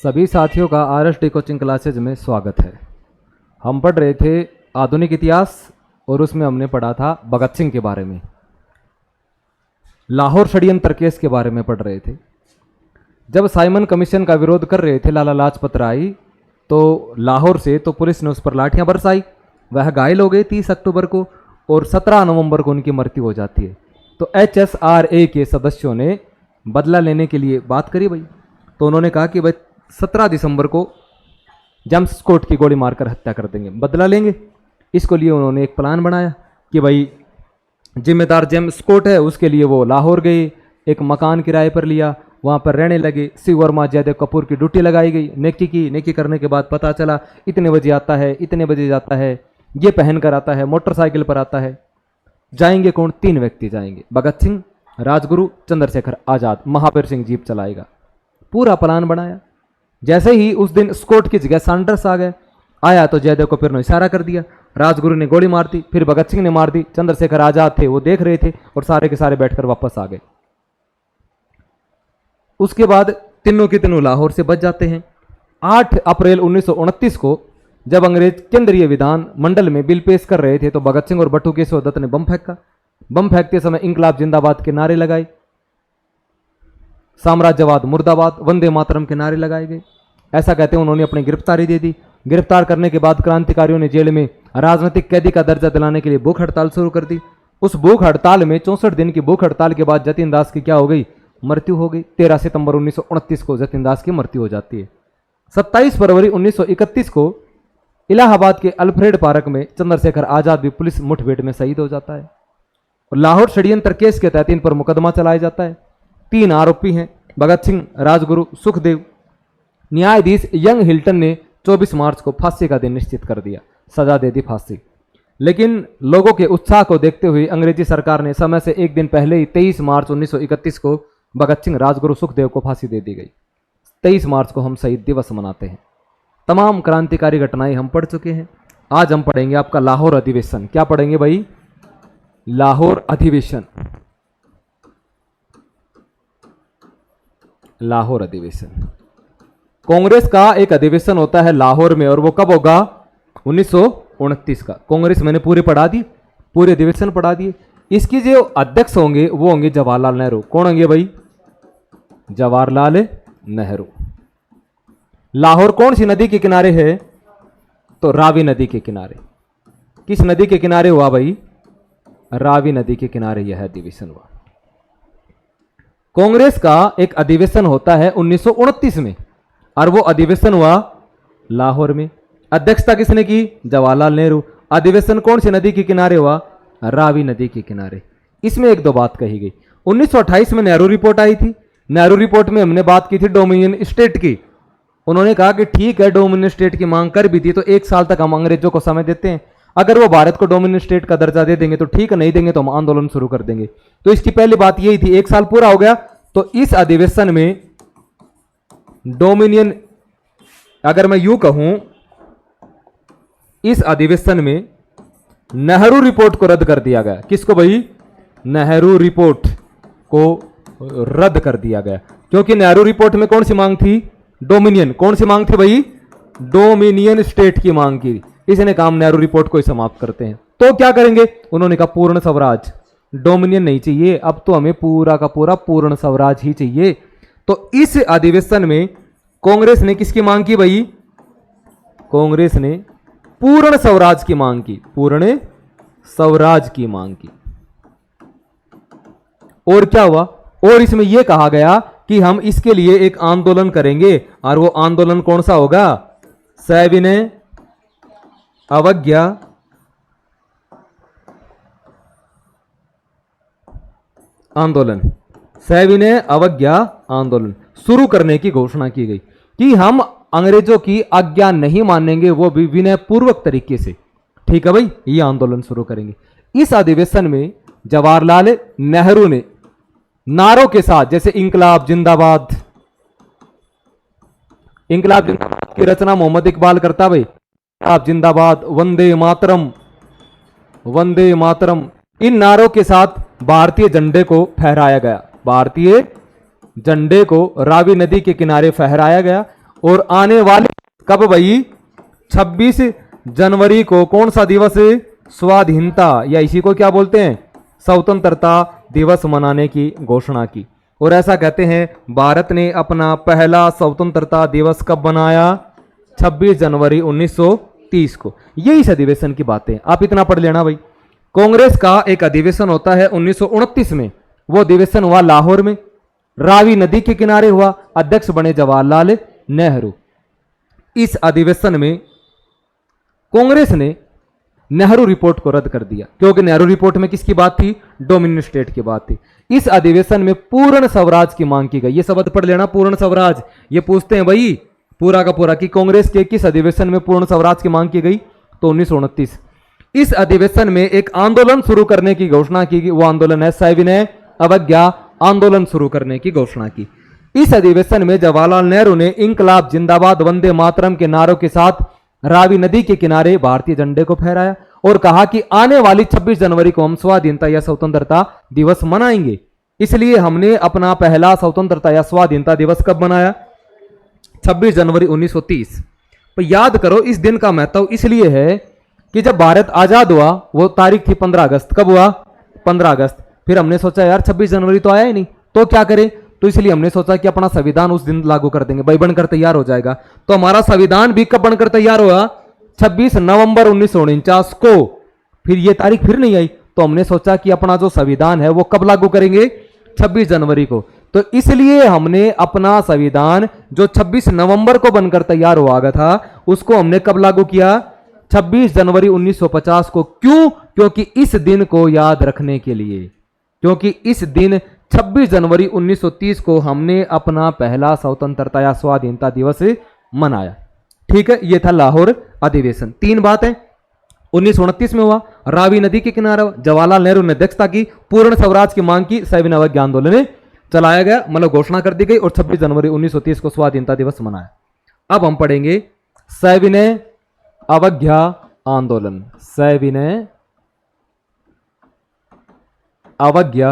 सभी साथियों का आरएसडी कोचिंग क्लासेज में स्वागत है। हम पढ़ रहे थे आधुनिक इतिहास और उसमें हमने पढ़ा था भगत सिंह के बारे में, लाहौर षड्यंत्र केस के बारे में पढ़ रहे थे। जब साइमन कमीशन का विरोध कर रहे थे लाला लाजपत राय, तो लाहौर से तो पुलिस ने उस पर लाठियां बरसाई, वह घायल हो गए 30 अक्टूबर को और 17 नवंबर को उनकी मृत्यु हो जाती है। तो HSRA के सदस्यों ने बदला लेने के लिए बात करी भाई, तो उन्होंने कहा कि भाई 17 दिसंबर को जेम्स स्कॉट की गोली मारकर हत्या कर देंगे, बदला लेंगे। इसको लिए उन्होंने एक प्लान बनाया कि भाई जिम्मेदार जेम्स स्कॉट है, उसके लिए वो लाहौर गए, एक मकान किराए पर लिया, वहाँ पर रहने लगे। शिव वर्मा जयदेव कपूर की ड्यूटी लगाई गई, नेकी करने के बाद पता चला इतने बजे आता है, इतने बजे जाता है, ये पहन कर आता है, मोटरसाइकिल पर आता है। जाएंगे कौन? 3 व्यक्ति जाएंगे, भगत सिंह, राजगुरु, चंद्रशेखर आजाद। महावीर सिंह जीप चलाएगा। पूरा प्लान बनाया। जैसे ही उस दिन स्कॉट की जगह सैंडर्स आया तो जयदेव कपूर ने इशारा कर दिया, राजगुरु ने गोली मार दी, फिर भगत सिंह ने मार दी। चंद्रशेखर आजाद थे, वो देख रहे थे और सारे के सारे बैठकर वापस आ गए। उसके बाद तीनों के तीनों लाहौर से बच जाते हैं। 8 अप्रैल 1929 को जब अंग्रेज केंद्रीय विधान मंडल में बिल पेश कर रहे थे, तो भगत सिंह और बटू केशव दत्त ने बम फेंका। बम फेंकते समय इंकलाब जिंदाबाद के नारे लगाए, साम्राज्यवाद मुर्दाबाद, वंदे मातरम के नारे लगाए गए। ऐसा कहते हैं उन्होंने अपनी गिरफ्तारी दे दी। गिरफ्तार करने के बाद क्रांतिकारियों ने जेल में राजनीतिक कैदी का दर्जा दिलाने के लिए भूख हड़ताल शुरू कर दी। उस भूख हड़ताल में 64 दिन की भूख हड़ताल के बाद जतिन दास की क्या हो गई? मृत्यु हो गई। 13 सितंबर 1929 को जतिन दास की मृत्यु हो जाती है। 27 फरवरी 1931 को इलाहाबाद के अल्फ्रेड पार्क में चंद्रशेखर आजाद भी पुलिस मुठभेड़ में शहीद हो जाता है। और लाहौर षड्यंत्र केस के तहत इन पर मुकदमा चलाया जाता है। 3 आरोपी हैं, भगत सिंह, राजगुरु, सुखदेव। न्यायाधीश यंग हिल्टन ने 24 मार्च को फांसी का दिन निश्चित कर दिया, सजा दे दी फांसी। लेकिन लोगों के उत्साह को देखते हुए अंग्रेजी सरकार ने समय से एक दिन पहले ही 23 मार्च 1931 को भगत सिंह, राजगुरु, सुखदेव को फांसी दे दी गई। 23 मार्च को हम शहीद दिवस मनाते हैं। तमाम क्रांतिकारी घटनाएं हम पढ़ चुके हैं। आज हम पढ़ेंगे आपका लाहौर अधिवेशन। क्या पढ़ेंगे भाई? लाहौर अधिवेशन। लाहौर अधिवेशन कांग्रेस का एक अधिवेशन होता है लाहौर में, और वो कब होगा? 1929 का। कांग्रेस मैंने पूरे पढ़ा दी, पूरे अधिवेशन पढ़ा दिए। इसकी जो अध्यक्ष होंगे वो होंगे जवाहरलाल नेहरू। कौन होंगे भाई? जवाहरलाल नेहरू। लाहौर कौन सी नदी के किनारे है? तो रावी नदी के किनारे। किस नदी के किनारे हुआ भाई? रावी नदी के किनारे यह अधिवेशन हुआ। कांग्रेस का एक अधिवेशन होता है 1929 में, और वो अधिवेशन हुआ लाहौर में। अध्यक्षता किसने की? जवाहरलाल नेहरू। अधिवेशन कौन सी नदी के किनारे हुआ? रावी नदी के किनारे। इसमें एक दो बात कही गई। 1928 में नेहरू रिपोर्ट आई थी। नेहरू रिपोर्ट में हमने बात की थी डोमिनियन स्टेट की। उन्होंने कहा कि ठीक है, डोमिनियन स्टेट की मांग कर भी थी तो 1 साल तक हम अंग्रेजों को समय देते हैं। अगर वो भारत को डोमिनियन स्टेट का दर्जा दे देंगे तो ठीक है, नहीं देंगे तो हम आंदोलन शुरू कर देंगे। तो इसकी पहली बात यही थी। 1 साल पूरा हो गया, तो इस अधिवेशन में डोमिनियन, अगर मैं यूं कहूं, इस अधिवेशन में नेहरू रिपोर्ट को रद्द कर दिया गया। किसको भाई? नेहरू रिपोर्ट को रद्द कर दिया गया, क्योंकि नेहरू रिपोर्ट में कौन सी मांग थी? डोमिनियन। कौन सी मांग थी भाई? डोमिनियन स्टेट की मांग की। इसने काम नेहरू रिपोर्ट को ही समाप्त करते हैं। तो क्या करेंगे? उन्होंने कहा पूर्ण स्वराज, डोमिनियन नहीं चाहिए, अब तो हमें पूरा का पूरा पूर्ण स्वराज ही चाहिए। तो इस अधिवेशन में कांग्रेस ने किसकी मांग की भाई? कांग्रेस ने पूर्ण स्वराज की मांग की, पूर्ण स्वराज की मांग की। और क्या हुआ? और इसमें यह कहा गया कि हम इसके लिए एक आंदोलन करेंगे, और वो आंदोलन कौन सा होगा? सविनय अवज्ञा आंदोलन। सविनय अवज्ञा आंदोलन शुरू करने की घोषणा की गई कि हम अंग्रेजों की आज्ञा नहीं मानेंगे, वो भी विनय पूर्वक तरीके से। ठीक है भाई, ये आंदोलन शुरू करेंगे। इस अधिवेशन में जवाहरलाल नेहरू ने नारों के साथ, जैसे इंकलाब जिंदाबाद, इंकलाब जिंदाबाद की रचना मोहम्मद इकबाल करता भाई, इंकलाब जिंदाबाद, वंदे मातरम, वंदे मातरम, इन नारों के साथ भारतीय झंडे को फहराया गया। भारतीय झंडे को रावी नदी के किनारे फहराया गया और आने वाले कब भाई 26 जनवरी को कौन सा दिवस? स्वाधीनता, या इसी को क्या बोलते हैं? स्वतंत्रता दिवस मनाने की घोषणा की। और ऐसा कहते हैं भारत ने अपना पहला स्वतंत्रता दिवस कब बनाया? 26 जनवरी 1930 को। यही इस अधिवेशन की बातें, आप इतना पढ़ लेना भाई। कांग्रेस का एक अधिवेशन होता है 1929 में, वो अधिवेशन हुआ लाहौर में, रावी नदी के किनारे हुआ, अध्यक्ष बने जवाहरलाल नेहरू। इस अधिवेशन में कांग्रेस ने नेहरू रिपोर्ट को रद्द कर दिया, क्योंकि नेहरू रिपोर्ट में किसकी बात थी? डोमिनियन स्टेट की बात थी। इस अधिवेशन में पूर्ण स्वराज की मांग की गई। ये शब्द पढ़ लेना, पूर्ण स्वराज। ये पूछते हैं भाई पूरा का पूरा कि कांग्रेस के किस अधिवेशन में पूर्ण स्वराज की मांग की गई? तो 1929। इस अधिवेशन में एक आंदोलन शुरू करने की घोषणा की गई। वो आंदोलन है सविनय अवज्ञा आंदोलन शुरू करने की घोषणा की। इस अधिवेशन में जवाहरलाल नेहरू ने इंकलाब जिंदाबाद वंदे मातरम के नारों के साथ रावी नदी के किनारे भारतीय झंडे को फहराया और कहा कि आने वाली 26 जनवरी को हम स्वाधीनता या स्वतंत्रता दिवस मनाएंगे। इसलिए हमने अपना पहला स्वतंत्रता या स्वाधीनता दिवस कब मनाया? 26 जनवरी 1930। तो याद करो इस दिन का महत्व इसलिए है कि जब भारत आजाद हुआ वो तारीख थी 15 अगस्त। कब हुआ? 15 अगस्त। फिर हमने सोचा यार 26 जनवरी तो आया ही नहीं, तो क्या करें? तो इसलिए हमने सोचा कि अपना संविधान उस दिन लागू कर देंगे, भाई बनकर तैयार हो जाएगा। तो हमारा संविधान भी कब बनकर तैयार हुआ? 26 नवंबर 1949 को। फिर ये तारीख फिर नहीं आई, तो हमने सोचा कि अपना जो संविधान है वो कब लागू करेंगे? 26 जनवरी को। तो इसलिए हमने अपना संविधान जो 26 नवंबर को बनकर तैयार हुआ था उसको हमने कब लागू किया? 26 जनवरी 1950 को। क्यों? क्योंकि इस दिन को याद रखने के लिए, क्योंकि इस दिन 26 जनवरी 1930 को हमने अपना पहला स्वतंत्रता या स्वाधीनता दिवस मनाया। ठीक है, यह था लाहौर अधिवेशन। 3 बातें 1929 में हुआ, रावी नदी के किनारे जवाहरलाल नेहरू ने अध्यक्षता की, पूर्ण स्वराज की मांग की, सविनय अवज्ञा आंदोलन चलाया गया, मतलब घोषणा कर दी गई, और 26 जनवरी 1930 को स्वाधीनता दिवस मनाया। अब हम पढ़ेंगे सविनय अवज्ञा आंदोलन। सविनय अवज्ञा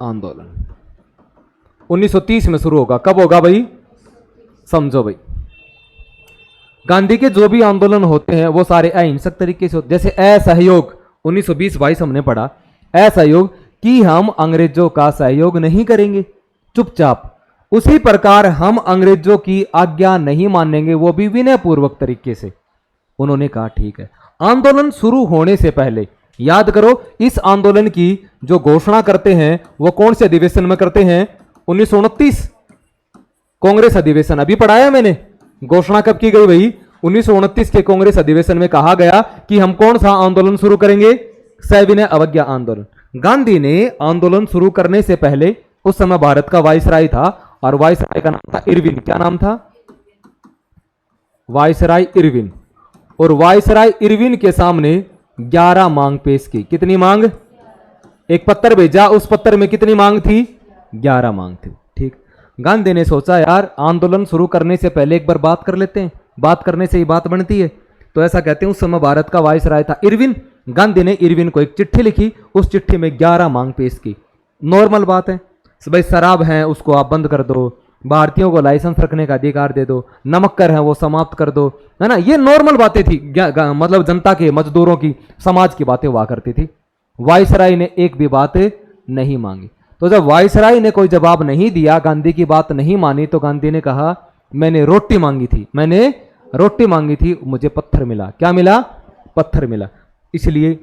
आंदोलन 1930 में शुरू होगा। कब होगा भाई? समझो भाई, गांधी के जो भी आंदोलन होते हैं वो सारे अहिंसक तरीके से होते। जैसे असहयोग 1920-22 हमने पढ़ा, असहयोग कि हम अंग्रेजों का सहयोग नहीं करेंगे चुपचाप। उसी प्रकार हम अंग्रेजों की आज्ञा नहीं मानेंगे, वो भी विनय पूर्वक तरीके से। उन्होंने कहा ठीक है। आंदोलन शुरू होने से पहले याद करो, इस आंदोलन की जो घोषणा करते हैं वो कौन से अधिवेशन में करते हैं? 1929 कांग्रेस अधिवेशन। अभी पढ़ाया मैंने, घोषणा कब की गई भाई? 1929 के कांग्रेस अधिवेशन में कहा गया कि हम कौन सा आंदोलन शुरू करेंगे? सविनय अवज्ञा आंदोलन। गांधी ने आंदोलन शुरू करने से पहले, उस समय भारत का वायसराय था और वायसराय का नाम था इरविन। क्या नाम था? Viceroy Irwin. और वायसराय इरविन के सामने 11 मांग पेश की। कितनी मांग? एक पत्र भेजा, उस पत्र में कितनी मांग थी? 11 मांग थी। ठीक, गांधी ने सोचा यार आंदोलन शुरू करने से पहले एक बार बात कर लेते हैं, बात करने से ही बात बनती है। तो ऐसा कहते हैं उस समय भारत का वायसराय था इरविन। गांधी ने इरविन को एक चिट्ठी लिखी, उस चिट्ठी में 11 मांग पेश की। नॉर्मल बात है भाई, शराब है उसको आप बंद कर दो, भारतीयों को लाइसेंस रखने का अधिकार दे दो, नमक कर है वो समाप्त कर दो, है ना। ये नॉर्मल बातें थी, मतलब जनता के, मजदूरों की, समाज की बातें हुआ करती थी। वायसराय ने एक भी बात नहीं मांगी। तो जब वायसराय ने कोई जवाब नहीं दिया, गांधी की बात नहीं मानी, तो गांधी ने कहा मैंने रोटी मांगी थी, मैंने रोटी मांगी थी, मुझे पत्थर मिला। क्या मिला? पत्थर मिला। इसलिए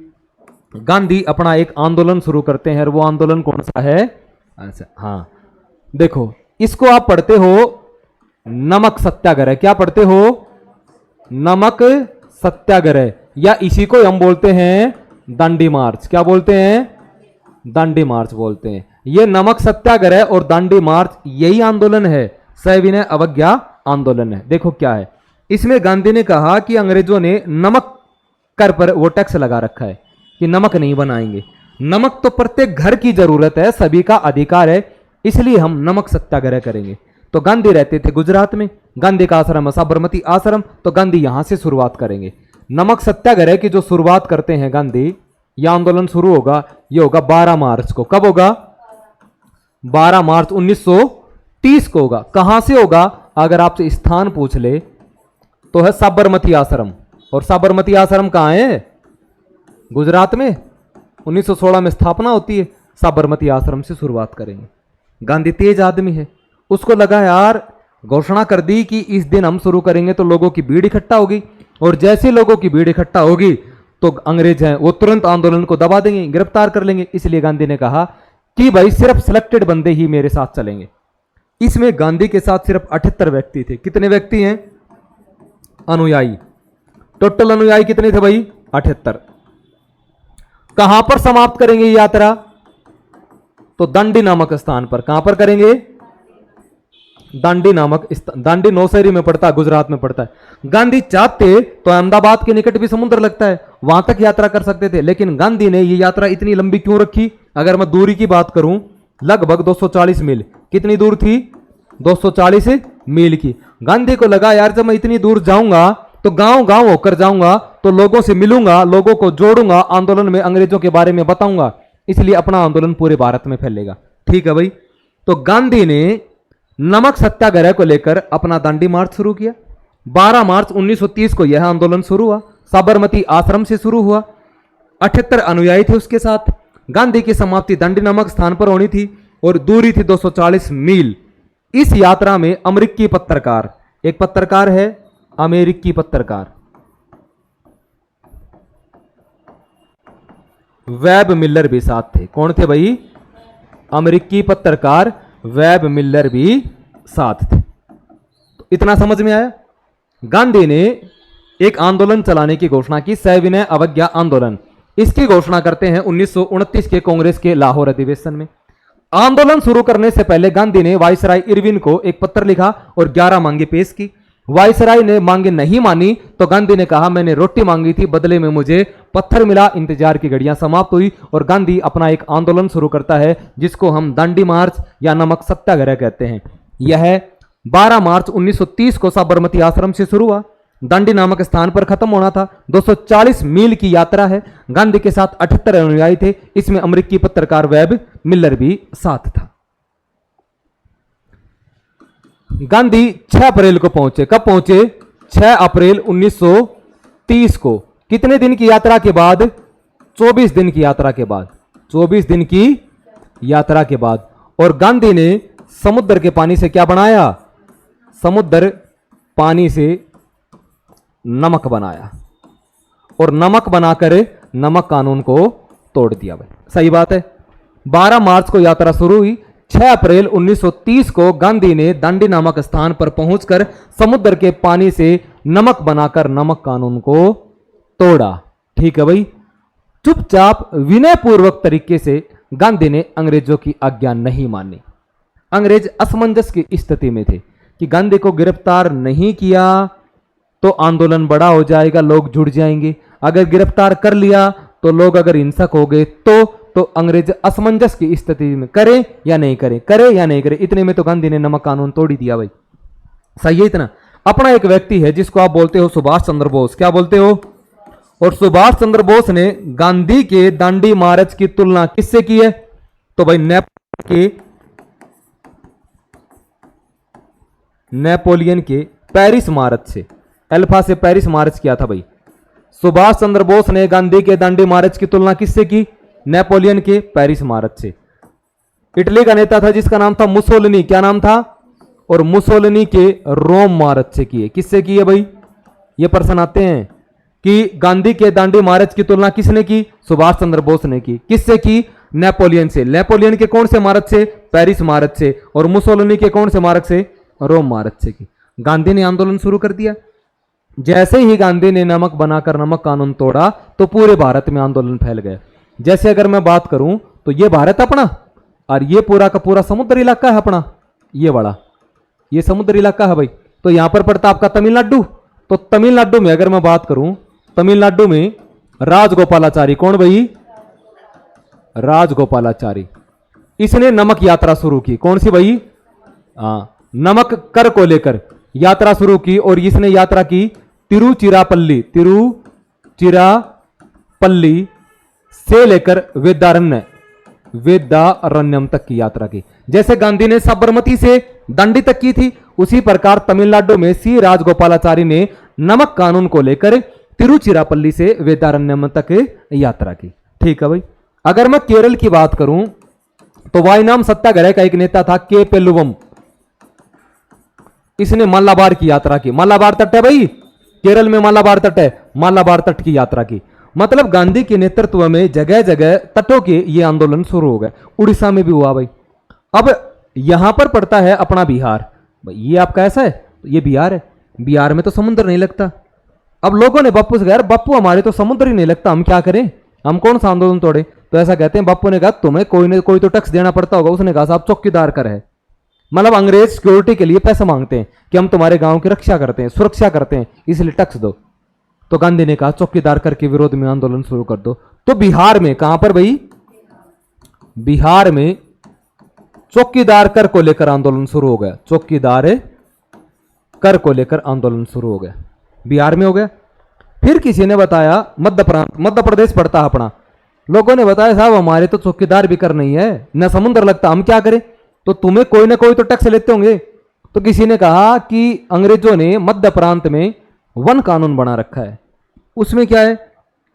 गांधी अपना एक आंदोलन शुरू करते हैं, और वो आंदोलन कौन सा है? अच्छा हाँ, देखो इसको आप पढ़ते हो नमक सत्याग्रह। क्या पढ़ते हो? नमक सत्याग्रह, या इसी को हम बोलते हैं दांडी मार्च। क्या बोलते हैं? दांडी मार्च बोलते हैं। ये नमक सत्याग्रह और दांडी मार्च यही आंदोलन है, सविनय अवज्ञा आंदोलन है। देखो क्या है इसमें, गांधी ने कहा कि अंग्रेजों ने नमक कर पर वो टैक्स लगा रखा है कि नमक नहीं बनाएंगे। नमक तो प्रत्येक घर की जरूरत है, सभी का अधिकार है, इसलिए हम नमक सत्याग्रह करेंगे। तो गांधी रहते थे गुजरात में, गांधी का आश्रम है साबरमती आश्रम, तो गांधी यहां से शुरुआत करेंगे। नमक सत्याग्रह की जो शुरुआत करते हैं गांधी, यह आंदोलन शुरू होगा, यह होगा 12 मार्च को। कब होगा? 12 मार्च 1930 को होगा। कहां से होगा? अगर आपसे स्थान पूछ ले तो है साबरमती आश्रम। और साबरमती आश्रम कहाँ है? गुजरात में। 1916 में स्थापना होती है। साबरमती आश्रम से शुरुआत करेंगे। गांधी तेज आदमी है, उसको लगा यार घोषणा कर दी कि इस दिन हम शुरू करेंगे तो लोगों की भीड़ इकट्ठा होगी, और जैसे लोगों की भीड़ इकट्ठा होगी तो अंग्रेज हैं वो तुरंत आंदोलन को दबा देंगे, गिरफ्तार कर लेंगे। इसलिए गांधी ने कहा कि भाई सिर्फ सिलेक्टेड बंदे ही मेरे साथ चलेंगे। इसमें गांधी के साथ सिर्फ 78 व्यक्ति थे। कितने व्यक्ति हैं? अनुयायी। टोटल अनुयायी कितने थे भाई? 78। कहां पर समाप्त करेंगे ये यात्रा? तो दांडी नामक स्थान पर। कहां पर करेंगे? दांडी नामक, दांडी नौशहरी में पड़ता है, गुजरात में पड़ता है। गांधी चाहते तो अहमदाबाद के निकट भी समुद्र लगता है, वहां तक यात्रा कर सकते थे, लेकिन गांधी ने ये यात्रा इतनी लंबी क्यों रखी? अगर मैं दूरी की बात करूं, लगभग 240 मील। कितनी दूर थी? 240 मील की। गांधी को लगा यार जब मैं इतनी दूर जाऊंगा तो गांव गांव होकर जाऊंगा, तो लोगों से मिलूंगा, लोगों को जोड़ूंगा, आंदोलन में अंग्रेजों के बारे में बताऊंगा, इसलिए अपना आंदोलन पूरे भारत में फैलेगा। ठीक है भाई। तो गांधी ने नमक सत्याग्रह को लेकर अपना दांडी मार्च शुरू किया। 12 मार्च 1930 को यह आंदोलन शुरू हुआ। साबरमती आश्रम से शुरू हुआ। 78 अनुयायी थे उसके साथ। गांधी की समाप्ति दांडी नामक स्थान पर होनी थी और दूरी थी 240 मील। इस यात्रा में अमेरिकी पत्रकार, एक पत्रकार है अमेरिकी पत्रकार वेब मिलर भी साथ थे। कौन थे भाई? अमेरिकी पत्रकार वेब मिलर भी साथ थे। तो इतना समझ में आया। गांधी ने एक आंदोलन चलाने की घोषणा की, सविनय अवज्ञा आंदोलन। इसकी घोषणा करते हैं 1929 के कांग्रेस के लाहौर अधिवेशन में। आंदोलन शुरू करने से पहले गांधी ने वायसराय इरविन को एक पत्र लिखा और 11 मांगे पेश की। वायसराय ने मांगे नहीं मानी तो गांधी ने कहा मैंने रोटी मांगी थी, बदले में मुझे पत्थर मिला। इंतजार की घड़ियां समाप्त हुई और गांधी अपना एक आंदोलन शुरू करता है जिसको हम दांडी मार्च या नमक सत्याग्रह कहते हैं। यह 12 मार्च 1930 को साबरमती आश्रम से शुरू हुआ, दांडी नामक स्थान पर खत्म होना था। 240 मील की यात्रा है। गांधी के साथ 78 अनुयायी थे, इसमें अमेरिकी पत्रकार वेब मिलर भी साथ था। गांधी 6 अप्रैल को पहुंचे। कब पहुंचे? 6 अप्रैल 1930 को। कितने दिन की यात्रा के बाद? 24 दिन की यात्रा के बाद। 24 दिन की यात्रा के बाद। और गांधी ने समुद्र के पानी से क्या बनाया? समुद्र पानी से नमक बनाया और नमक बनाकर नमक कानून को तोड़ दिया। भाई सही बात है। 12 मार्च को यात्रा शुरू हुई। 6 अप्रैल 1930 को गांधी ने दांडी नामक स्थान पर पहुंचकर समुद्र के पानी से नमक बनाकर नमक कानून को तोड़ा। ठीक है भाई। चुपचाप विनयपूर्वक तरीके से गांधी ने अंग्रेजों की आज्ञा नहीं मानी। अंग्रेज असमंजस की स्थिति में थे कि गांधी को गिरफ्तार नहीं किया तो आंदोलन बड़ा हो जाएगा, लोग जुड़ जाएंगे। अगर गिरफ्तार कर लिया तो लोग अगर हिंसक हो गए तो अंग्रेज असमंजस की स्थिति में करें या नहीं करें, करें या नहीं करें। इतने में तो गांधी ने नमक कानून तोड़ ही दिया। भाई सही है। इतना अपना एक व्यक्ति है जिसको आप बोलते हो सुभाष चंद्र बोस। क्या बोलते हो? और सुभाष चंद्र बोस ने गांधी के दांडी मार्च की तुलना किससे की है? तो भाई नेपोलियन के पेरिस मार्च से। अल्फा से पेरिस मार्च किया था भाई। सुभाष चंद्र बोस ने गांधी के दांडी मार्च की तुलना किससे की? नेपोलियन के पेरिस मार्च से। इटली का नेता था जिसका नाम था मुसोलिनी। क्या नाम था? और मुसोलिनी के रोम मार्च से किए। किससे किए भाई? ये प्रश्न आते हैं कि गांधी के दांडी मार्च की तुलना किसने की? सुभाष चंद्र बोस ने की। किससे की? नेपोलियन से। नेपोलियन के कौन से मार्च से? पेरिस मार्च से। और मुसोलिनी के कौन से मार्च से? रोम मार्च से की। गांधी ने आंदोलन शुरू कर दिया। जैसे ही गांधी ने नमक बनाकर नमक कानून तोड़ा तो पूरे भारत में आंदोलन फैल गया। जैसे अगर मैं बात करूं तो ये भारत अपना और ये पूरा का पूरा समुद्र इलाका है अपना, ये बड़ा ये समुद्र इलाका है भाई। तो यहां पर पड़ता आपका तमिलनाडु। तो तमिलनाडु में अगर मैं बात करूं, तमिलनाडु में राजगोपालाचारी। कौन भाई? राजगोपालाचारी। इसने नमक यात्रा शुरू की। कौन सी भाई? नमक कर को लेकर यात्रा शुरू की। और इसने यात्रा की तिरुचिरापल्ली से लेकर वेदारण्यम तक की यात्रा की। जैसे गांधी ने साबरमती से दंडित तक की थी। उसी प्रकार तमिलनाडु में सी राजगोपालाचारी ने नमक कानून को लेकर तिरुचिरापल्ली से वेदारण्यम तक यात्रा की। ठीक है भाई। अगर मैं केरल की बात करूं तो वायनाम सत्याग्रह का एक नेता था के पेल्लुवम। इसने मालाबार की यात्रा की। मालाबार तट है भाई, केरल में मालाबार तट है, मालाबार तट की यात्रा की। मतलब गांधी के नेतृत्व में जगह जगह तटों के ये आंदोलन शुरू हो गए। उड़ीसा में भी हुआ भाई। अब यहां पर पड़ता है अपना बिहार। ये आपका ऐसा है, ये बिहार है, बिहार में तो समुद्र नहीं लगता। अब लोगों ने बापू से कहा, बापू हमारे तो समुद्र ही नहीं लगता, हम क्या करें, हम कौन सा आंदोलन तोड़े। तो ऐसा कहते हैं, बापू ने कहा तुम्हें कोई न कोई तो टैक्स देना पड़ता होगा। उसने कहा साहब चौकीदार कर है, मतलब अंग्रेज सिक्योरिटी के लिए पैसे मांगते हैं कि हम तुम्हारे गांव की रक्षा करते हैं, सुरक्षा करते हैं, इसलिए टैक्स दो। तो गांधी ने कहा चौकीदार कर के विरोध में आंदोलन शुरू कर दो। तो बिहार में, कहां पर भाई, बिहार में चौकीदार कर को लेकर आंदोलन शुरू हो गया। चौकीदार कर को लेकर आंदोलन शुरू हो गया, बिहार में हो गया। फिर किसी ने बताया मध्य प्रांत, मध्य प्रदेश पड़ता है अपना। लोगों ने बताया साहब हमारे तो चौकीदार भी कर नहीं है, न समुद्र लगता, हम क्या करें। तो तुम्हें कोई ना कोई तो टैक्स लेते होंगे। तो किसी ने कहा कि अंग्रेजों ने मध्य प्रांत में वन कानून बना रखा है। उसमें क्या है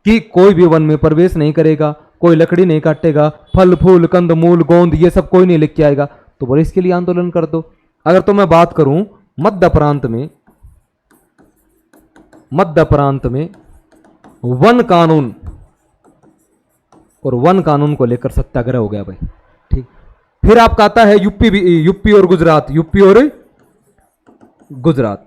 कि कोई भी वन में प्रवेश नहीं करेगा, कोई लकड़ी नहीं काटेगा, फल फूल कंद मूल गोंद ये सब कोई नहीं लेके आएगा। तो बोले इसके लिए आंदोलन कर दो। अगर तो मैं बात करूं मध्य प्रांत में, मध्य प्रांत में वन कानून, और वन कानून को लेकर सत्याग्रह हो गया भाई। ठीक। फिर आपका आता है यूपी और गुजरात। यूपी और गुजरात,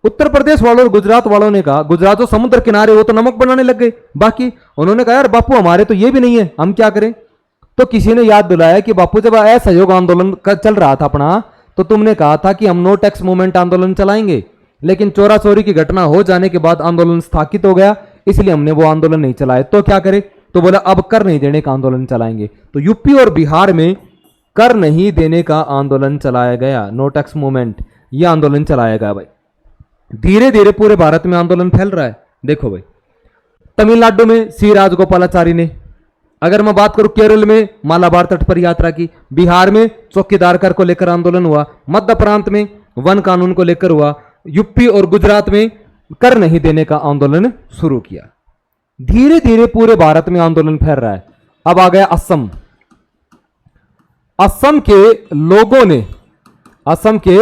उत्तर प्रदेश वालों और गुजरात वालों ने कहा, गुजरात जो समुद्र किनारे वो तो नमक बनाने लग गए, बाकी उन्होंने कहा यार बापू हमारे तो ये भी नहीं है, हम क्या करें। तो किसी ने याद दिलाया कि बापू जब असहयोग आंदोलन चल रहा था अपना, तो तुमने कहा था कि हम नो टैक्स मूवमेंट आंदोलन चलाएंगे, लेकिन चोरा चोरी की घटना हो जाने के बाद आंदोलन स्थगित हो गया, इसलिए हमने वो आंदोलन नहीं चलाए। तो क्या करें, तो बोला अब कर नहीं देने का आंदोलन चलाएंगे। तो यूपी और बिहार में कर नहीं देने का आंदोलन चलाया गया, नो टैक्स मूवमेंट, यह आंदोलन चलाया गया भाई। धीरे धीरे पूरे भारत में आंदोलन फैल रहा है। देखो भाई, तमिलनाडु में सी राजगोपालाचारी ने, अगर मैं बात करूं केरल में मालाबार तट पर यात्रा की, बिहार में चौकीदार कर को लेकर आंदोलन हुआ, मध्य प्रांत में वन कानून को लेकर हुआ, यूपी और गुजरात में कर नहीं देने का आंदोलन शुरू किया। धीरे धीरे पूरे भारत में आंदोलन फैल रहा है। अब आ गया असम। असम के लोगों ने, असम के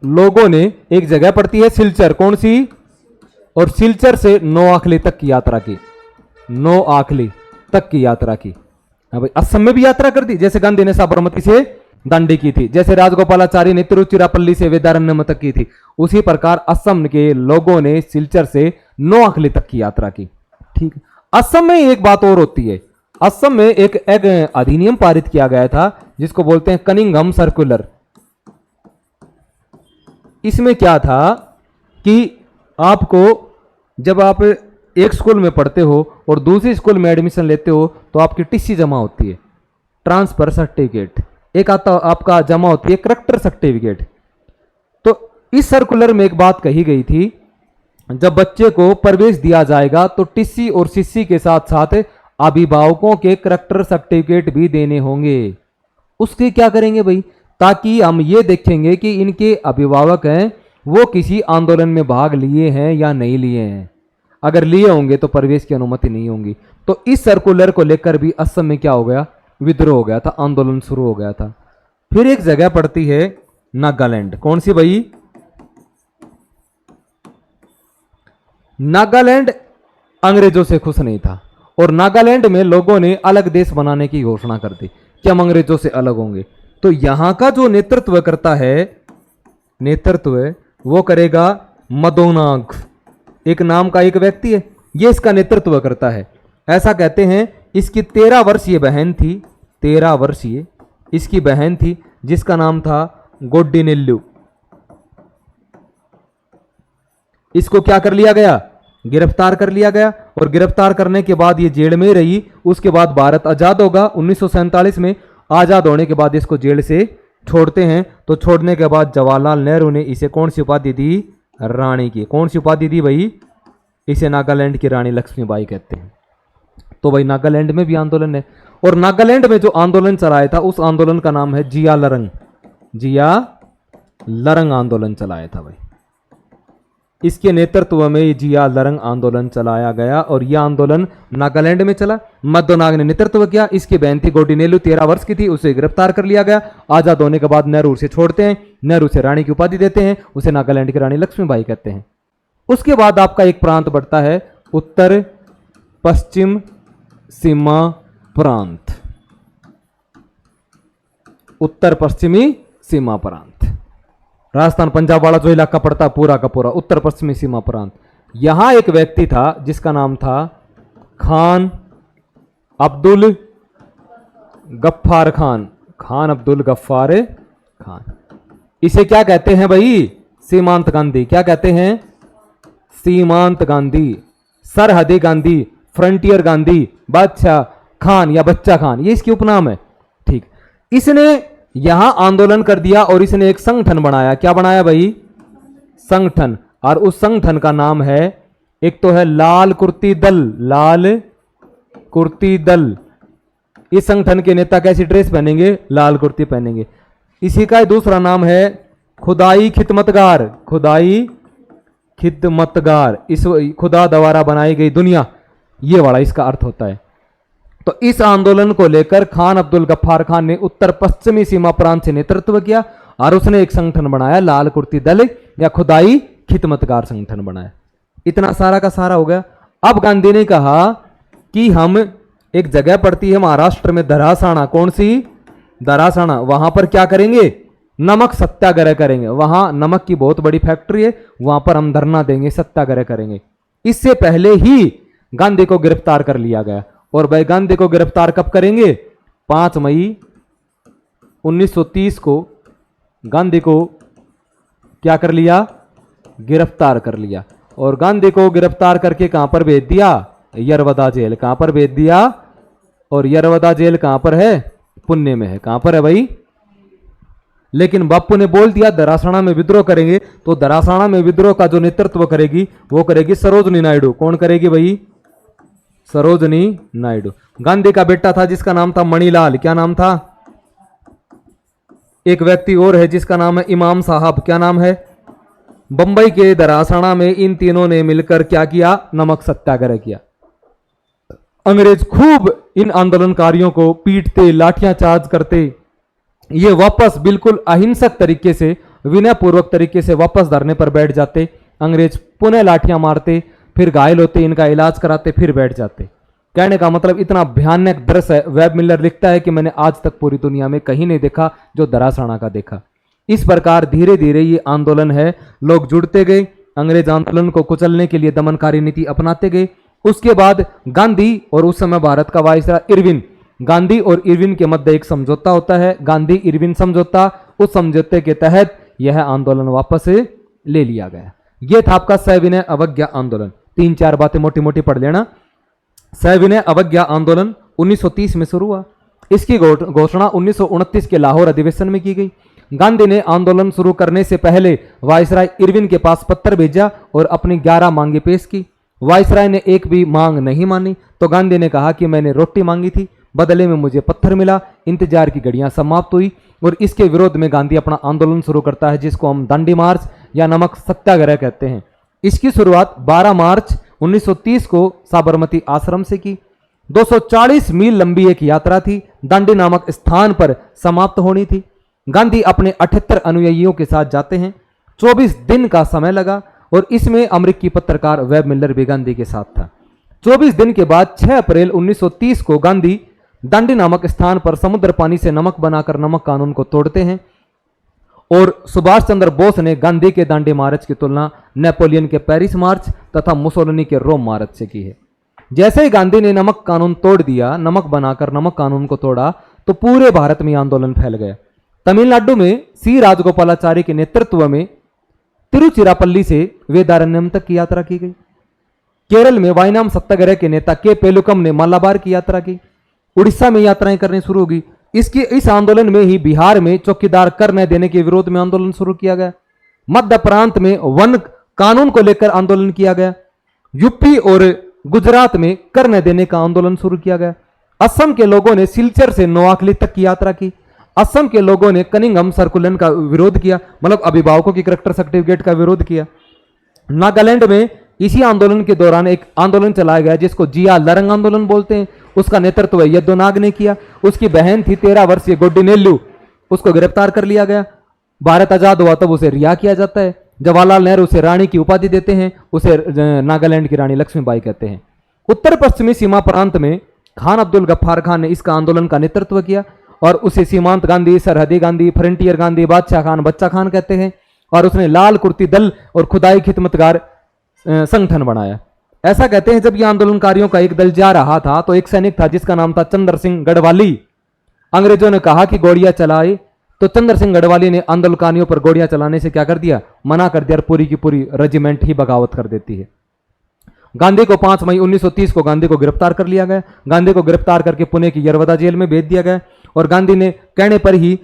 लोगों ने एक जगह पड़ती है सिलचर, कौन सी, और सिलचर से नोआखली तक की यात्रा की, नोआखली तक की यात्रा की। हाँ भाई, असम में भी यात्रा कर दी, जैसे गांधी ने साबरमती से दांडी की थी, जैसे राजगोपालाचारी ने तिरुचिरापल्ली से वेदारण्यम तक की थी, उसी प्रकार असम के लोगों ने सिलचर से नोआखली तक की यात्रा की। ठीक। असम में एक बात और होती है, असम में एक अधिनियम पारित किया गया था जिसको बोलते हैं कनिंघम सर्कुलर। इसमें क्या था कि आपको जब आप एक स्कूल में पढ़ते हो और दूसरी स्कूल में एडमिशन लेते हो तो आपकी टीसी जमा होती है, ट्रांसफर सर्टिफिकेट, एक आता आपका जमा होती है करैक्टर सर्टिफिकेट। तो इस सर्कुलर में एक बात कही गई थी, जब बच्चे को प्रवेश दिया जाएगा तो टीसी और सीसी के साथ साथ अभिभावकों के करैक्टर सर्टिफिकेट भी देने होंगे। उसके क्या करेंगे भाई, ताकि हम ये देखेंगे कि इनके अभिभावक हैं वो किसी आंदोलन में भाग लिए हैं या नहीं लिए हैं। अगर लिए होंगे तो प्रवेश की अनुमति नहीं होगी। तो इस सर्कुलर को लेकर भी असम में क्या हो गया, विद्रोह हो गया था, आंदोलन शुरू हो गया था। फिर एक जगह पड़ती है नागालैंड, कौन सी भाई, नागालैंड अंग्रेजों से खुश नहीं था और नागालैंड में लोगों ने अलग देश बनाने की घोषणा कर दी कि हम अंग्रेजों से अलग होंगे। तो यहां का जो नेतृत्व करता है, नेतृत्व वो करेगा मदोनाग, एक नाम का एक व्यक्ति है, ये इसका नेतृत्व करता है। ऐसा कहते हैं इसकी 13 वर्षीय बहन थी, 13 वर्षीय इसकी बहन थी जिसका नाम था गोड्डिनेल्लू। इसको क्या कर लिया गया, गिरफ्तार कर लिया गया और गिरफ्तार करने के बाद ये जेल में रही। उसके बाद भारत आजाद होगा 1947 में। आजाद होने के बाद इसको जेल से छोड़ते हैं। तो छोड़ने के बाद जवाहरलाल नेहरू ने इसे कौन सी उपाधि दी, रानी की। कौन सी उपाधि दी भाई, इसे नागालैंड की रानी लक्ष्मीबाई कहते हैं। तो भाई नागालैंड में भी आंदोलन है और नागालैंड में जो आंदोलन चलाया था उस आंदोलन का नाम है जिया लरंग, जिया लरंग आंदोलन चलाया था भाई। इसके नेतृत्व में जिया लरंग आंदोलन चलाया गया और यह आंदोलन नागालैंड में चला। मद्दोनाग ने नेतृत्व किया। इसकी बहन थी गोडिनेलू, 13 वर्ष की थी, उसे गिरफ्तार कर लिया गया। आजाद होने के बाद नेहरू उसे छोड़ते हैं, नेहरू से रानी की उपाधि देते हैं, उसे नागालैंड की रानी लक्ष्मीबाई कहते हैं। उसके बाद आपका एक प्रांत बढ़ता है उत्तर पश्चिम सीमा प्रांत, उत्तर पश्चिमी सीमा प्रांत। राजस्थान पंजाब वाला जो इलाका पड़ता पूरा का पूरा उत्तर पश्चिमी सीमा प्रांत। यहां एक व्यक्ति था जिसका नाम था खान अब्दुल गफ्फार खान, खान अब्दुल गफ्फार खान। इसे क्या कहते हैं भाई? सीमांत गांधी। क्या कहते हैं? सीमांत गांधी, सरहदी गांधी, फ्रंटियर गांधी, बादशाह खान या बच्चा खान, ये इसकी उपनाम है। ठीक, इसने यहां आंदोलन कर दिया और इसने एक संगठन बनाया। क्या बनाया भाई? संगठन। और उस संगठन का नाम है, एक तो है लाल कुर्ती दल, लाल कुर्ती दल। इस संगठन के नेता कैसी ड्रेस पहनेंगे? लाल कुर्ती पहनेंगे। इसी का दूसरा नाम है खुदाई खिदमतगार, खुदाई खिदमतगार, इस खुदा द्वारा बनाई गई दुनिया, ये वाला इसका अर्थ होता है। तो इस आंदोलन को लेकर खान अब्दुल गफ्फार खान ने उत्तर पश्चिमी सीमा प्रांत से नेतृत्व किया और उसने एक संगठन बनाया, लाल कुर्ती दल या खुदाई खिदमतगार संगठन बनाया। इतना सारा का सारा हो गया। अब गांधी ने कहा कि हम, एक जगह पड़ती है महाराष्ट्र में धरासाना, कौन सी? धरासाना। वहां पर क्या करेंगे? नमक सत्याग्रह करेंगे। वहां नमक की बहुत बड़ी फैक्ट्री है, वहां पर हम धरना देंगे, सत्याग्रह करेंगे। इससे पहले ही गांधी को गिरफ्तार कर लिया गया। और भाई गांधी को गिरफ्तार कब करेंगे? 5 मई 1930 को गांधी को क्या कर लिया? गिरफ्तार कर लिया। और गांधी को गिरफ्तार करके कहां पर भेज दिया? यरवदा जेल। कहां पर भेज दिया? और यरवदा जेल कहां पर है? पुणे में है। कहां पर है भाई? लेकिन बापू ने बोल दिया धरासाना में विद्रोह करेंगे, तो धरासाना में विद्रोह का जो नेतृत्व करेगी वो करेगी सरोजनी नायडू। कौन करेगी भाई? सरोजनी नायडू। गांधी का बेटा था जिसका नाम था मणिलाल। क्या नाम था? एक व्यक्ति और है जिसका नाम है इमाम साहब। क्या नाम है? बंबई के धरासाना में इन तीनों ने मिलकर क्या किया? नमक सत्याग्रह किया। अंग्रेज खूब इन आंदोलनकारियों को पीटते, लाठियां चार्ज करते। ये वापस बिल्कुल अहिंसक तरीके से, विनयपूर्वक तरीके से वापस धरने पर बैठ जाते। अंग्रेज पुनः लाठियां मारते, फिर घायल होते, इनका इलाज कराते, फिर बैठ जाते। कहने का मतलब इतना भयानक दृश्य है। वेब मिलर लिखता है कि मैंने आज तक पूरी दुनिया में कहीं नहीं देखा जो धरासाना का देखा। इस प्रकार धीरे धीरे ये आंदोलन है, लोग जुड़ते गए, अंग्रेज आंदोलन को कुचलने के लिए दमनकारी नीति अपनाते गए। उसके बाद गांधी और उस समय भारत का वायसराय इरविन, गांधी और इरविन के मध्य एक समझौता होता है, गांधी इरविन समझौता। उस समझौते के तहत यह आंदोलन वापस ले लिया गया। यह था आपका सविनय अवज्ञा आंदोलन। 3-4 बातें मोटी मोटी पढ़ लेना। सविनय अवज्ञा आंदोलन 1930 में शुरू हुआ। इसकी घोषणा 1929 के लाहौर अधिवेशन में की गई। गांधी ने आंदोलन शुरू करने से पहले वायसराय इरविन के पास पत्र भेजा और अपनी 11 मांगे पेश की। वायसराय ने एक भी मांग नहीं मानी, तो गांधी ने कहा कि मैंने रोटी मांगी थी, बदले में मुझे पत्थर मिला। इंतजार की घड़ियां समाप्त हुई और इसके विरोध में गांधी अपना आंदोलन शुरू करता है, जिसको हम दांडी मार्च या नमक सत्याग्रह कहते हैं। इसकी शुरुआत 12 मार्च 1930 को साबरमती आश्रम से की। 240 मील लंबी एक यात्रा थी, दांडी नामक स्थान पर समाप्त होनी थी। गांधी अपने 78 अनुयायियों के साथ जाते हैं। 24 दिन का समय लगा और इसमें अमेरिकी पत्रकार वेब मिलर भी गांधी के साथ था। 24 दिन के बाद 6 अप्रैल 1930 को गांधी दांडी नामक स्थान पर समुद्र पानी से नमक बनाकर नमक कानून को तोड़ते हैं। और सुभाष चंद्र बोस ने गांधी के दांडी मार्च की तुलना नेपोलियन के पेरिस मार्च तथा मुसोलिनी के रोम मार्च से की है। जैसे ही गांधी ने नमक कानून तोड़ दिया, नमक बनाकर नमक कानून को तोड़ा, तो पूरे भारत में आंदोलन फैल गया। तमिलनाडु में सी राजगोपालाचारी के नेतृत्व में तिरुचिरापल्ली से वेदारण्यम तक की यात्रा की गई। केरल में वायनाम सत्याग्रह के नेता के पेलुकम ने मालाबार की यात्रा की। उड़ीसा में यात्राएं करनी शुरू होगी। इस आंदोलन में ही बिहार में चौकीदार कर न देने के विरोध में आंदोलन शुरू किया गया। मध्य प्रांत में वन कानून को लेकर आंदोलन किया गया। यूपी और गुजरात में कर न देने का आंदोलन शुरू किया गया। असम के लोगों ने सिलचर से नोआखली तक की यात्रा की। असम के लोगों ने कनिंघम सर्कुलन का विरोध किया, मतलब अभिभावकों की करेक्टर सर्टिफिकेट का विरोध किया। नागालैंड में इसी आंदोलन के दौरान एक आंदोलन चलाया गया जिसको जिया लरंग आंदोलन बोलते हैं। उसका नेतृत्व यद्दोनाग ने किया। उसकी बहन थी 13 वर्षीय गोड्डिनेल्लू, उसको गिरफ्तार कर लिया गया। भारत आजाद हुआ तब उसे रिहा किया जाता है। जवाहरलाल नेहरू उसे रानी की उपाधि देते हैं, उसे नागालैंड की रानी लक्ष्मीबाई कहते हैं। उत्तर पश्चिमी सीमा प्रांत में खान अब्दुल गफ्फार खान ने इसका आंदोलन का नेतृत्व किया और उसे सीमांत गांधी, सरहदी गांधी, फ्रंटियर गांधी, बादशाह खान, बच्चा खान कहते हैं। और उसने लाल कुर्ती दल और खुदाई खिदमतगार संगठन बनाया। ऐसा कहते हैं जब ये आंदोलनकारियों का एक दल जा रहा था तो एक सैनिक था जिसका नाम था चंद्र सिंह गढ़वाली। अंग्रेजों ने कहा कि गोलियां चलाए, तो चंद्र सिंह गढ़वाली ने आंदोलनकारियों पर गोलियां चलाने से क्या कर दिया, मना कर दिया और पूरी की पूरी रेजिमेंट ही बगावत कर देती है। गांधी को 5 मई 1930 को गांधी को गिरफ्तार कर लिया गया। गांधी को गिरफ्तार करके पुणे की यरवदा जेल में भेज दिया गया और गांधी ने कहने पर ही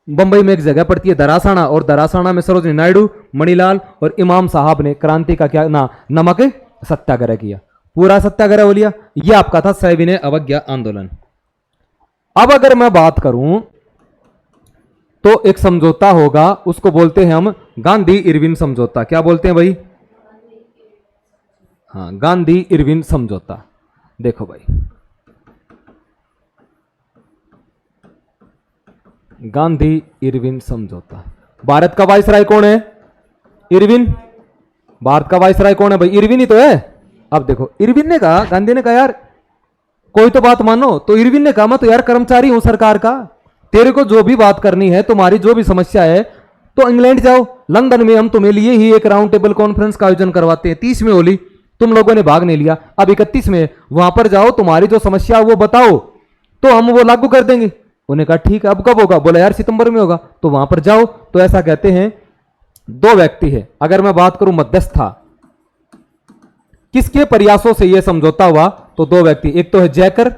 बंबई में एक जगह पड़ती है दरासाना, और दरासाना में सरोजनी नायडू, मणिलाल और इमाम साहब ने क्रांति का क्या ना नमक सत्याग्रह किया। पूरा सत्याग्रह हो लिया। यह आपका था सविनय अवज्ञा आंदोलन। अब अगर मैं बात करूं तो एक समझौता होगा, उसको बोलते हैं हम गांधी इरविन समझौता। क्या बोलते हैं भाई? हाँ, गांधी इरविन समझौता। देखो भाई, गांधी इरविन समझौता। भारत का वायसराय कौन है? इरविन। भारत का वायसराय कौन है भाई? इरविन ही तो है। अब देखो, इरविन ने कहा, गांधी ने कहा यार कोई तो बात मानो, तो इरविन ने कहा मैं तो यार कर्मचारी हूं सरकार का, तेरे को जो भी बात करनी है, तुम्हारी जो भी समस्या है तो इंग्लैंड जाओ, लंदन में हम तुम्हें लिए ही एक राउंड टेबल कॉन्फ्रेंस का आयोजन करवाते हैं। 30 में होली, तुम लोगों ने भाग नहीं लिया, अब 31 में वहां पर जाओ, तुम्हारी जो समस्या वो बताओ तो हम वो लागू कर देंगे। उन्हें कहा ठीक है, अब कब होगा? बोला यार सितंबर में होगा, तो वहां पर जाओ। तो ऐसा कहते हैं 2 व्यक्ति है। अगर मैं बात करूं मध्यस्थता, किसके प्रयासों से यह समझौता हुआ, तो 2 व्यक्ति, एक तो है जयकर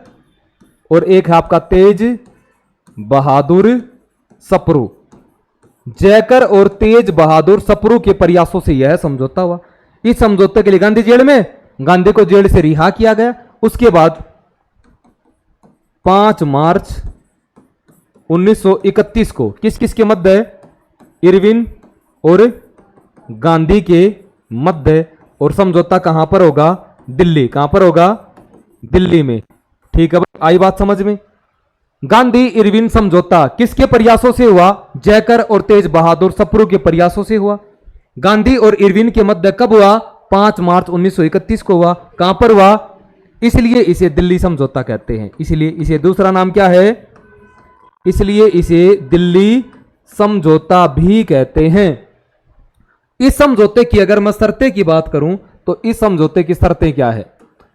और एक है आपका तेज बहादुर सप्रू। जयकर और तेज बहादुर सप्रू के प्रयासों से यह समझौता हुआ। इस समझौते के लिए गांधी जेल में, गांधी को जेल से रिहा किया गया। उसके बाद 5 मार्च 1931 को किस किस के मध्य? इरविन और गांधी के मध्य। और समझौता कहां पर होगा? दिल्ली। कहां पर होगा? दिल्ली में। ठीक है, आई बात समझ में? गांधी इरविन समझौता किसके प्रयासों से हुआ? जयकर और तेज बहादुर सप्रू के प्रयासों से हुआ। गांधी और इरविन के मध्य कब हुआ? 5 मार्च 1931 को हुआ। कहां पर हुआ? इसलिए इसे दिल्ली समझौता कहते हैं। इसलिए इसे दूसरा नाम क्या है? इसलिए इसे दिल्ली समझौता भी कहते हैं। इस समझौते की अगर मैं शर्तें की बात करूं तो इस समझौते की शर्तें क्या है?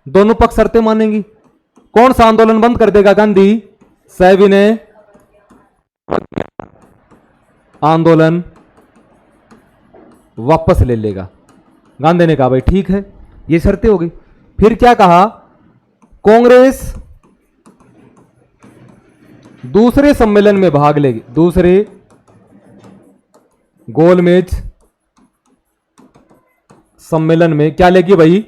दोनों पक्ष शर्तें मानेंगी। कौन सा आंदोलन बंद कर देगा गांधी? सविनय आंदोलन वापस ले लेगा। गांधी ने कहा भाई ठीक है, ये शर्तें हो गई। फिर क्या कहा? कांग्रेस दूसरे सम्मेलन में भाग लेगी। दूसरे गोलमेज सम्मेलन में क्या लेगी भाई?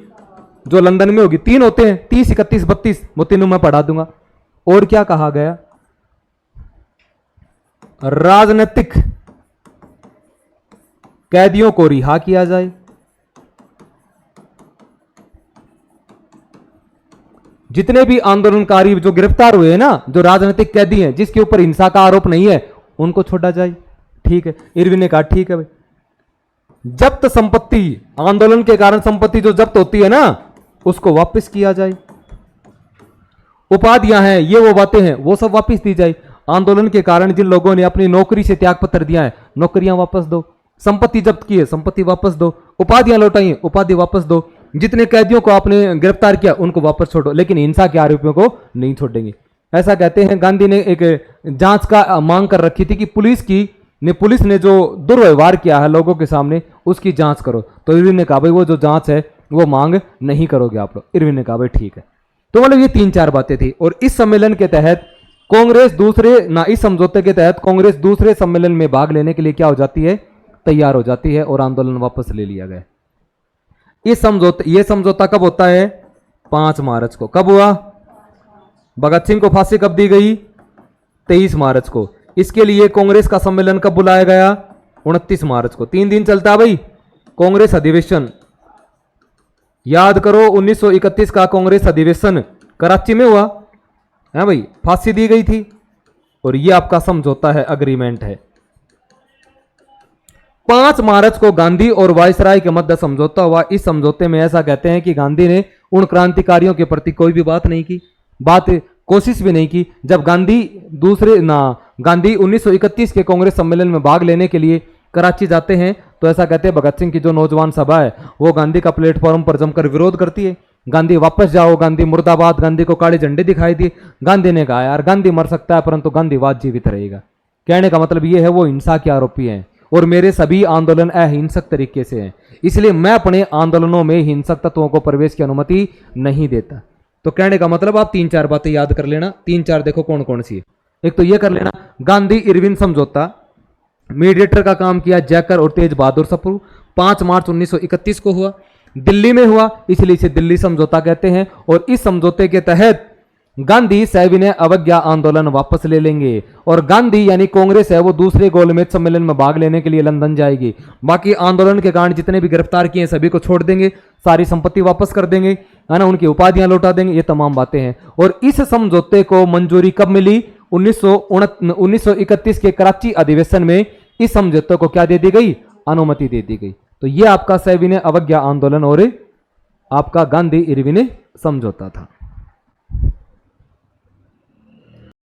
जो लंदन में होगी। 3 होते हैं, 30, 31, 32, वो तीनों मैं पढ़ा दूंगा। और क्या कहा गया? राजनीतिक कैदियों को रिहा किया जाए। जितने भी आंदोलनकारी जो गिरफ्तार हुए हैं ना, जो राजनीतिक कैदी हैं, जिसके ऊपर हिंसा का आरोप नहीं है, उनको छोड़ा जाए। ठीक है, इरविन ने कहा ठीक है भाई। जब्त संपत्ति, आंदोलन के कारण संपत्ति जो जब्त होती है ना, उसको वापस किया जाए। उपाधियां हैं, ये वो बातें हैं, वो सब वापस दी जाए। आंदोलन के कारण जिन लोगों ने अपनी नौकरी से त्यागपत्र दिया है, नौकरियां वापस दो। संपत्ति जब्त की है, संपत्ति वापस दो। उपाधियां लौटाई है, उपाधि वापस दो। जितने कैदियों को आपने गिरफ्तार किया उनको वापस छोड़ो, लेकिन हिंसा के आरोपियों को नहीं छोड़ेंगे। ऐसा कहते हैं। गांधी ने एक जांच का मांग कर रखी थी कि पुलिस ने जो दुर्व्यवहार किया है लोगों के सामने, उसकी जांच करो। तो इरविन ने कहा भाई वो जो जांच है वो मांग नहीं करोगे आप लोग। इरविन ने कहा भाई ठीक है। तो मतलब ये 3-4 बातें थी। और इस सम्मेलन के तहत कांग्रेस इस समझौते के तहत कांग्रेस दूसरे सम्मेलन में भाग लेने के लिए क्या हो जाती है? तैयार हो जाती है, और आंदोलन वापस ले लिया गया। ये समझौता कब होता है? 5 मार्च को। कब हुआ? भगत सिंह को फांसी कब दी गई? 23 मार्च को। इसके लिए कांग्रेस का सम्मेलन कब बुलाया गया? 29 मार्च को। 3 दिन चलता है भाई कांग्रेस अधिवेशन। याद करो 1931 का कांग्रेस अधिवेशन कराची में हुआ है भाई, फांसी दी गई थी और ये आपका समझौता है, अग्रीमेंट है। 5 मार्च को गांधी और वायसराय के मध्य समझौता हुआ। इस समझौते में ऐसा कहते हैं कि गांधी ने उन क्रांतिकारियों के प्रति कोई भी बात नहीं की, कोशिश भी नहीं की। जब गांधी 1931 के कांग्रेस सम्मेलन में भाग लेने के लिए कराची जाते हैं तो ऐसा कहते हैं भगत सिंह की जो नौजवान सभा है वो गांधी का प्लेटफॉर्म पर जमकर विरोध करती है। गांधी वापस जाओ, गांधी मुर्दाबाद, गांधी को काले झंडे दिखाई दिए। गांधी ने कहा यार गांधी मर सकता है परंतु गांधीवाद जीवित रहेगा। कहने का मतलब ये है वो हिंसा के आरोपी हैं और मेरे सभी आंदोलन अहिंसक तरीके से हैं, इसलिए मैं अपने आंदोलनों में हिंसक तत्वों को प्रवेश की अनुमति नहीं देता। तो कहने का मतलब आप 3-4 बातें याद कर लेना। 3-4 देखो कौन कौन सी है। एक तो ये कर लेना, गांधी इरविन समझौता, मीडिएटर का काम किया जैकर और तेज बहादुर सप्रू। 5 मार्च 1931 को हुआ, दिल्ली में हुआ, इसलिए इसे दिल्ली समझौता कहते हैं। और इस समझौते के तहत गांधी सविनय अवज्ञा आंदोलन वापस ले लेंगे और गांधी यानी कांग्रेस है वो दूसरे गोलमेज सम्मेलन में भाग लेने के लिए लंदन जाएगी। बाकी आंदोलन के कारण जितने भी गिरफ्तार किए सभी को छोड़ देंगे, सारी संपत्ति वापस कर देंगे, है ना, उनकी उपाधियां लौटा देंगे, ये तमाम बातें हैं। और इस समझौते को मंजूरी कब मिली? 1931 के कराची अधिवेशन में इस समझौते को क्या दे दी गई? अनुमति दे दी गई। तो ये आपका सविनय अवज्ञा आंदोलन और आपका गांधी इरविन समझौता था।